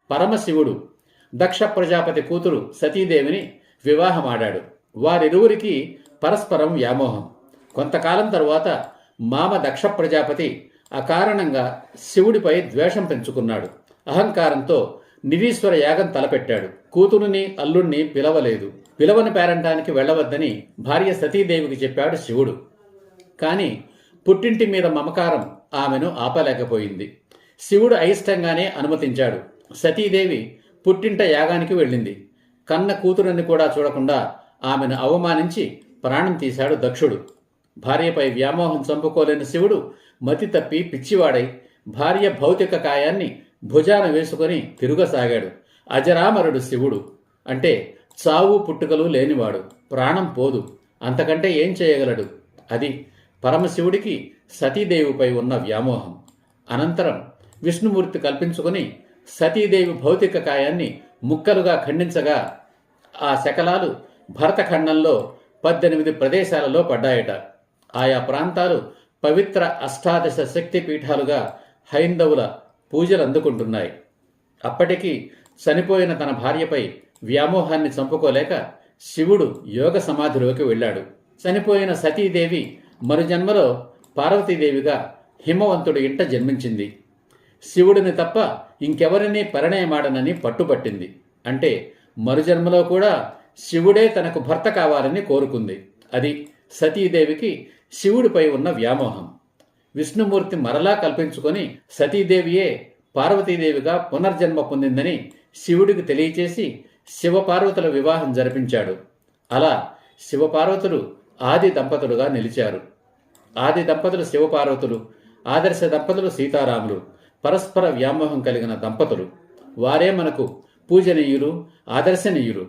పరమశివుడు దక్ష ప్రజాపతి కూతురు సతీదేవిని వివాహమాడాడు. వారిరువురికి పరస్పరం వ్యామోహం. కొంతకాలం తరువాత మామ దక్ష ప్రజాపతి అకారణంగా శివుడిపై ద్వేషం పెంచుకున్నాడు. అహంకారంతో నిరీశ్వర యాగం తలపెట్టాడు. కూతురుని అల్లుణ్ణి పిలవలేదు. పిలవని పేరంటానికి వెళ్లవద్దని భార్య సతీదేవికి చెప్పాడు శివుడు. కాని పుట్టింటి మీద మమకారం ఆమెను ఆపలేకపోయింది. శివుడు అయిష్టంగానే అనుమతించాడు. సతీదేవి పుట్టింట యాగానికి వెళ్ళింది. కన్న కూతురుని కూడా చూడకుండా ఆమెను అవమానించి ప్రాణం తీశాడు దక్షుడు. భార్యపై వ్యామోహం చంపుకోలేని శివుడు మతి తప్పి పిచ్చివాడై భార్య భౌతిక కాయాన్ని భుజాన వేసుకొని తిరుగసాగాడు. అజరామరుడు శివుడు అంటే చావు పుట్టుకలు లేనివాడు. ప్రాణం పోదు, అంతకంటే ఏం చేయగలడు? అది పరమశివుడికి సతీదేవిపై ఉన్న వ్యామోహం. అనంతరం విష్ణుమూర్తి కల్పించుకుని సతీదేవి భౌతిక కాయాన్ని ముక్కలుగా ఖండించగా ఆ శకలాలు భరతఖండంలో 18 ప్రదేశాలలో పడ్డాయట. ఆయా ప్రాంతాలు పవిత్ర అష్టాదశ శక్తి పీఠాలుగా హైందవుల పూజలు అందుకుంటున్నాయి. అప్పటికి చనిపోయిన తన భార్యపై వ్యామోహాన్ని చంపుకోలేక శివుడు యోగ సమాధిలోకి వెళ్ళాడు. చనిపోయిన సతీదేవి మరుజన్మలో పార్వతీదేవిగా హిమవంతుడి ఇంట జన్మించింది. శివుడిని తప్ప ఇంకెవరినీ పరిణయమాడనని పట్టుబట్టింది. అంటే మరుజన్మలో కూడా శివుడే తనకు భర్త కావాలని కోరుకుంది. అది సతీదేవికి శివుడిపై ఉన్న వ్యామోహం. విష్ణుమూర్తి మరలా కల్పించుకొని సతీదేవియే పార్వతీదేవిగా పునర్జన్మ పొందిందని శివుడికి తెలియచేసి శివపార్వతుల వివాహం జరిపించాడు. అలా శివపార్వతులు ఆది దంపతులుగా నిలిచారు. ఆది దంపతులు శివపార్వతులు, ఆదర్శ దంపతులు సీతారాములు, పరస్పర వ్యామోహం కలిగిన దంపతులు. వారే మనకు పూజనీయులు, ఆదర్శనీయులు.